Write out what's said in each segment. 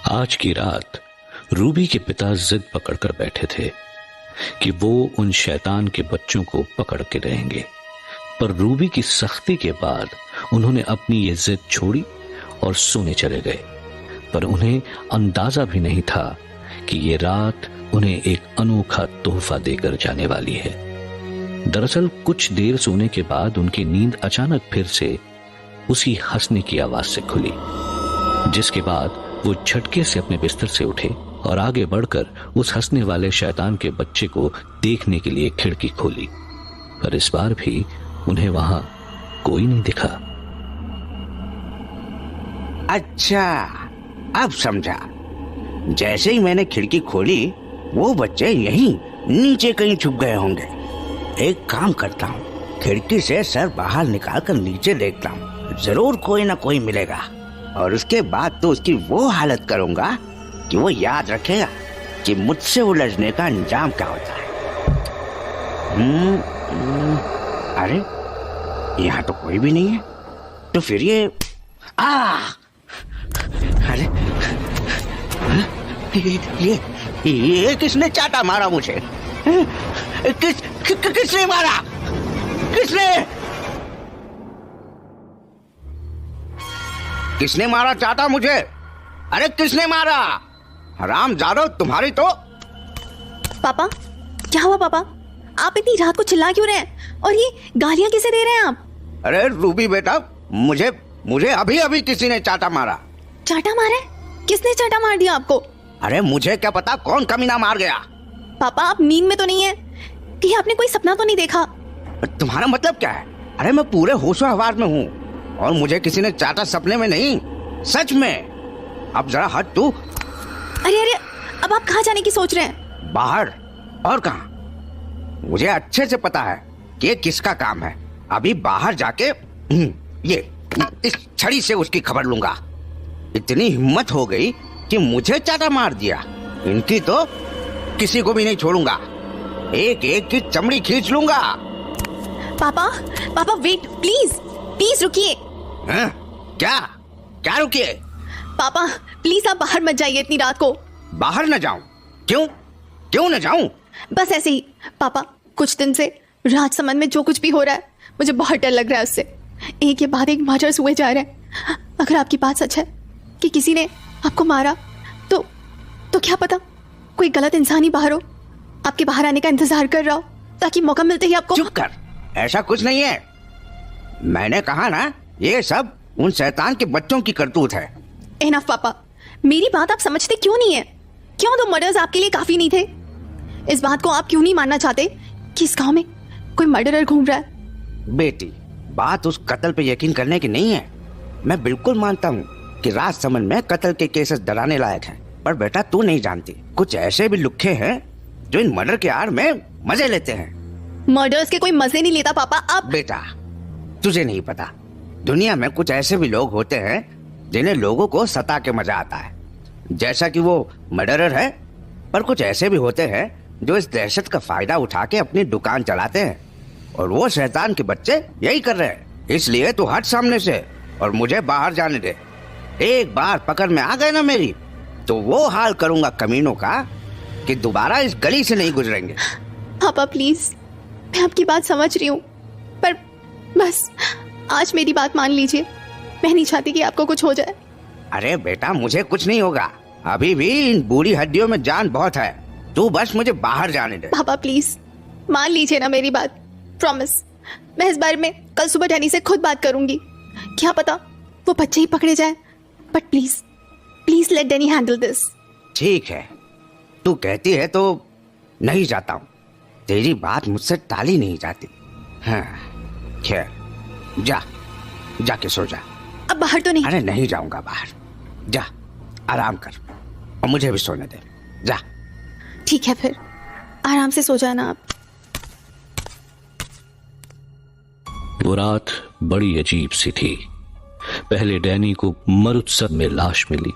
आज की रात रूबी के पिता जिद पकड़कर बैठे थे कि वो उन शैतान के बच्चों को पकड़ के रहेंगे, पर रूबी की सख्ती के बाद उन्होंने अपनी ये जिद छोड़ी और सोने चले गए। पर उन्हें अंदाजा भी नहीं था कि ये रात उन्हें एक अनोखा तोहफा देकर जाने वाली है। दरअसल कुछ देर सोने के बाद उनकी नींद अचानक फिर से उसी हंसने की आवाज से खुली, जिसके बाद वो झटके से अपने बिस्तर से उठे और आगे बढ़कर उस हंसने वाले शैतान के बच्चे को देखने के लिए खिड़की खोली, पर इस बार भी उन्हें वहां कोई नहीं दिखा। अच्छा, अब समझा। जैसे ही मैंने खिड़की खोली वो बच्चे यहीं नीचे कहीं छुप गए होंगे। एक काम करता हूँ, खिड़की से सर बाहर निकालकर नीचे देखता हूँ, जरूर कोई ना कोई मिलेगा और उसके बाद तो उसकी वो हालत करूंगा कि वो याद रखेगा कि मुझसे उलझने का अंजाम क्या होता है। अरे यहाँ तो कोई भी नहीं है, तो फिर ये अरे ये किसने चाटा मारा मुझे? किसने मारा? किसने मारा चाटा मुझे? अरे किसने मारा? हरामजादो तुम्हारी तो। पापा, क्या हुआ पापा? आप इतनी रात को चिल्ला क्यों रहे हैं और ये गालियां किसे दे रहे हैं आप? अरे रूबी बेटा, मुझे अभी अभी किसी ने चाटा मारा। चाटा मारा? किसने चाटा मार दिया आपको? अरे मुझे क्या पता कौन कमीना मार गया। पापा, आप नींद में तो नहीं है? कहीं आपने कोई सपना तो नहीं देखा? तुम्हारा मतलब क्या है? अरे मैं पूरे होशो हवास में हूँ और मुझे किसी ने चाटा सपने में नहीं, सच में। अब जरा हट तू। अरे अब आप कहाँ जाने की सोच रहे हैं? बाहर। और कहाँ? मुझे अच्छे से पता है कि ये किसका काम है। अभी बाहर जाके ये इस छड़ी से उसकी खबर लूंगा। इतनी हिम्मत हो गई कि मुझे चाटा मार दिया। इनकी तो किसी को भी नहीं छोड़ूंगा, एक एक की चमड़ी खींच लूंगा। पापा वेट, प्लीज रुकिए। क्या रुकिए? पापा प्लीज आप बाहर मत जाइए इतनी रात को। बाहर न जाऊं? क्यों न जाऊं? बस ऐसे ही पापा, कुछ दिन से राजसमंद में जो कुछ भी हो रहा है मुझे बहुत डर लग रहा है उससे। एक के बाद एक मर्डर्स हुए जा रहे हैं। अगर आपकी बात सच है कि किसी ने आपको मारा तो क्या पता कोई गलत इंसान ही बाहर हो, आपके बाहर आने का इंतजार कर रहा हो ताकि मौका मिलते ही आपको। चुप कर, ऐसा कुछ नहीं है। मैंने कहा ना, ये सब उन शैतान के बच्चों की करतूत है। एनफ पापा, मेरी बात आप समझते क्यों नहीं है? क्यों दो मर्डर्स आपके लिए काफी नहीं थे? इस बात को आप क्यों नहीं मानना चाहते कि इस गांव में कोई मर्डरर घूम रहा है? बेटी, बात उस कत्ल पे यकीन करने की नहीं है। मैं बिल्कुल मानता हूँ कि राजसमंद में कत्ल के केसेस डराने लायक हैं, पर बेटा तू नहीं जानती, कुछ ऐसे भी लुक्खे हैं जो इन मर्डर के आड़ में मजे लेते हैं। मर्डर्स के कोई मजे नहीं लेता पापा। आप बेटा, तुझे नहीं पता, दुनिया में कुछ ऐसे भी लोग होते हैं जिन्हें लोगों को सता के मजा आता है, जैसा कि वो मर्डरर है। पर कुछ ऐसे भी होते हैं जो इस दहशत का फायदा उठा के अपनी दुकान चलाते हैं, और वो शैतान के बच्चे यही कर रहे हैं। इसलिए तू हट सामने से और मुझे बाहर जाने दे। एक बार पकड़ में आ गए ना मेरी, तो वो हाल करूंगा कमीनों का कि दोबारा इस गली से नहीं गुजरेंगे। पापा प्लीज, मैं आपकी बात समझ रही हूँ, पर बस आज मेरी बात मान लीजिए। मैं नहीं चाहती कि आपको कुछ हो जाए। अरे बेटा, मुझे कुछ नहीं होगा। अभी भी इन बूढ़ी हड्डियों में जान बहुत है। तू बस मुझे बाहर जाने दे। पापा प्लीज मान लीजिए ना मेरी बात, प्रॉमिस। मैं इस बारे में कल सुबह डैनी से खुद बात करूंगी। क्या पता वो बच्चे ही पकड़े जाए, but please let Danny handle this. ठीक है, तू कहती है तो नहीं जाता हूँ। तेरी बात मुझसे टाली नहीं जाती। हाँ, खैर जाके सो जा। अब बाहर तो नहीं? अरे नहीं जाऊंगा बाहर। जा आराम कर और मुझे भी सोने दे। जा। ठीक है, फिर आराम से सो जाना आप। वो रात बड़ी अजीब सी थी। पहले डैनी को मरुत्सव में लाश मिली,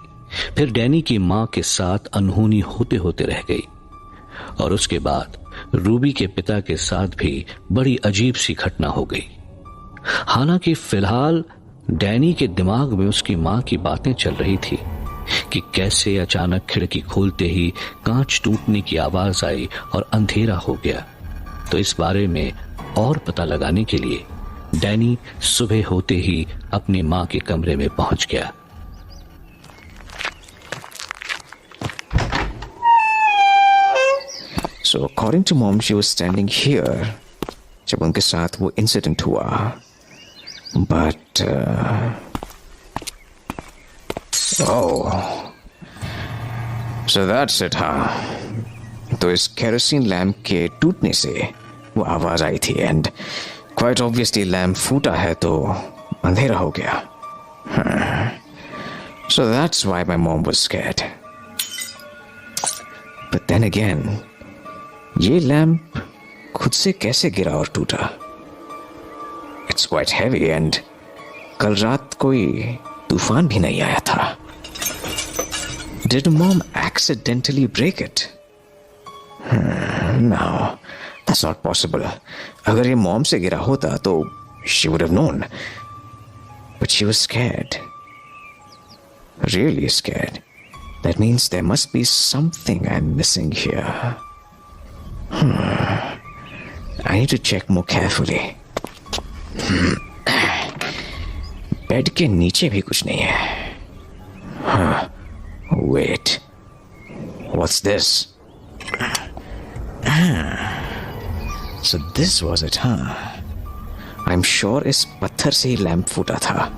फिर डैनी की मां के साथ अनहोनी होते होते रह गई, और उसके बाद रूबी के पिता के साथ भी बड़ी अजीब सी घटना हो गई। हालांकि फिलहाल डैनी के दिमाग में उसकी मां की बातें चल रही थी कि कैसे अचानक खिड़की खोलते ही कांच टूटने की आवाज आई और अंधेरा हो गया। तो इस बारे में और पता लगाने के लिए डैनी सुबह होते ही अपनी मां के कमरे में पहुंच गया। So according to mom, she was standing here जब उनके साथ वो इंसिडेंट हुआ। But oh, so that's it, हाँ। तो इस केरोसिन लैम्प के टूटने से वो आवाज आई थी एंड क्वाइट ऑब्वियसली लैम्प फूटा है तो अंधेरा हो गया। So that's why my mom was scared. But then again, ये लैम्प खुद से कैसे गिरा और टूटा? It's quite heavy and कल रात कोई तूफान भी नहीं आया था। Did mom accidentally break it? No, that's not possible. अगर ये mom से गिरा होता तो she would have known. But she was scared. Really scared. That means there must be something I'm missing here. I need to check more carefully. Bed के नीचे भी कुछ नहीं है। Wait. What's this? So this was it, huh? I'm sure इस पत्थर से ही lamp फूटा था।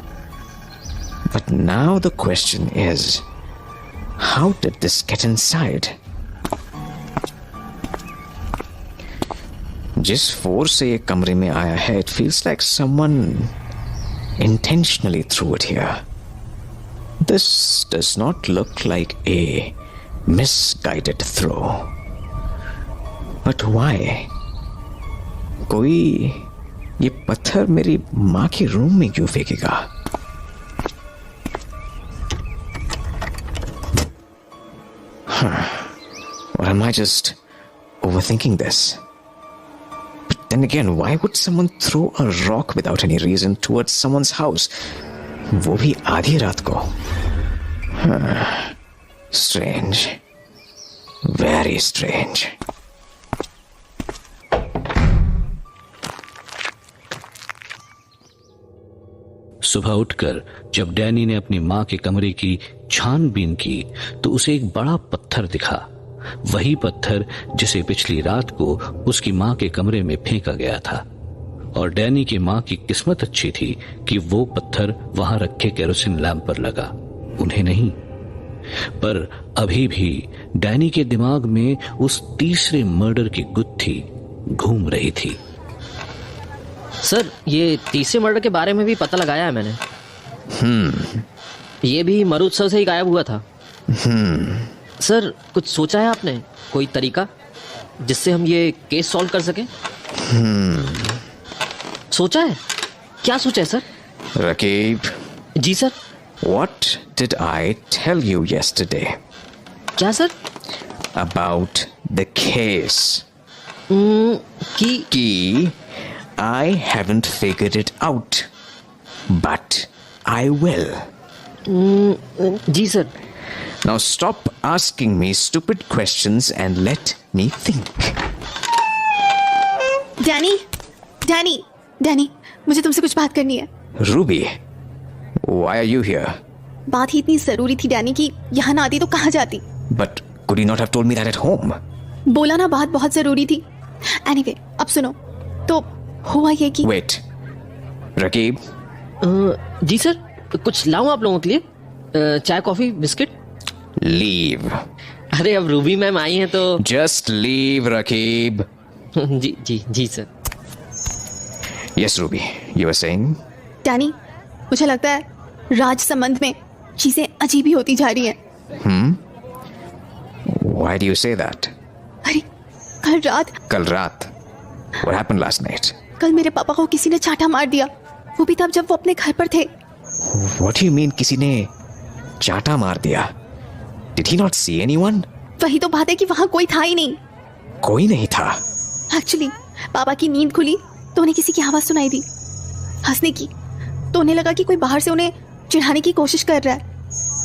But now the question is, how did this get inside? जिस फोर्स से ये कमरे में आया है, it feels like someone intentionally threw it here. This does not look like a misguided throw. But why? कोई ये पत्थर मेरी माँ के रूम में क्यों फेंकेगा? Or am I just overthinking this? Then again, why would someone throw a rock without any reason towards someone's house? वो भी आधी रात को। Strange. Very strange. सुबह उठकर जब डैनी ने अपनी मां के कमरे की छानबीन की तो उसे एक बड़ा पत्थर दिखा। वही पत्थर जिसे पिछली रात को उसकी मां के कमरे में फेंका गया था। और डैनी की मां की किस्मत अच्छी थी कि वो पत्थर वहां रखे केरोसिन लैंप पर लगा, उन्हें नहीं। पर अभी भी डैनी के दिमाग में उस तीसरे मर्डर की गुत्थी घूम रही थी। सर, ये तीसरे मर्डर के बारे में भी पता लगाया है मैंने। ये भी मरुत्सव से ही गायब हुआ था। सर, कुछ सोचा है आपने? कोई तरीका जिससे हम ये केस सॉल्व कर सकें? सोचा है? क्या सोचा है सर? रकीब। जी sir. What did I tell you yesterday? क्या सर? About the case. कि I haven't figured it out, but I will. जी sir. Now stop asking me stupid questions and let me think. Danny, मुझे तुमसे कुछ बात करनी है। Ruby, why are you here? बात ही इतनी जरूरी थी डैनी कि यहाँ ना आती तो कहाँ जाती। But could you not have told me that at home? बोला ना, बात बहुत जरूरी थी। Anyway, अब सुनो, तो हुआ ये कि Wait, रकीब। जी सर, कुछ लाऊं आप लोगों के लिए? चाय, कॉफी, बिस्किट? Leave. अरे अब रूबी मैम आई हैं तो Just leave, रकीब। जी sir. Yes, Ruby, you were saying? Danny, मुझे लगता है राज संबंध में चीजें अजीब ही होती जा रही हैं। Why do you say that? अरे कल रात? What happened last night? कल मेरे पापा को किसी ने चाटा मार दिया, वो भी तब जब वो अपने घर पर थे। What do you mean किसी ने चाटा मार दिया? Did he not see anyone? वही तो बात है कि वहां कोई था ही नहीं। कोई नहीं था? एक्चुअली पापा की नींद खुली तो उन्हें किसी की आवाज सुनाई दी, हंसने की। तो उन्हें लगा कि कोई बाहर से उन्हें चिढ़ाने की कोशिश कर रहा है,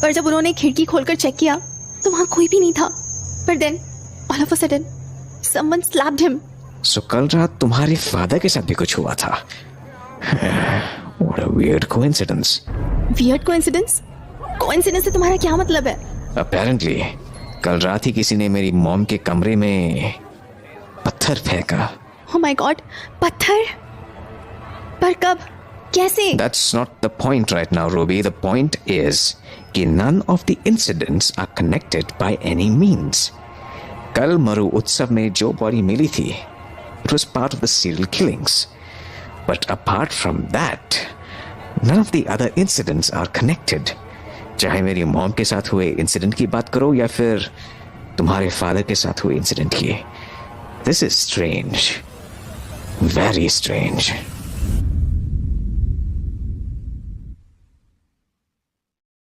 पर जब उन्होंने खिड़की खोलकर चेक किया तो वहां कोई भी नहीं था। पर then all of a sudden someone slapped him. So कल रात तुम्हारे फादर के साथ भी कुछ हुआ था? What a weird coincidence. Weird coincidence? Coincidence से तुम्हारा क्या मतलब है? Apparently, कल रात ही किसी ने मेरी मॉम के कमरे में पत्थर फेंका। ओह माय गॉड, पत्थर? पर कब? कैसे? That's not the point right now, Ruby. The point is कि none of the incidents are connected by any means. कल मरु उत्सव में जो बॉडी मिली थी, it was part of the serial killings. But apart from that, none of the other incidents are connected. चाहे मेरी mom के साथ हुए इंसिडेंट की बात करो या फिर तुम्हारे फादर के साथ हुए इंसिडेंट की। This is strange. Very strange.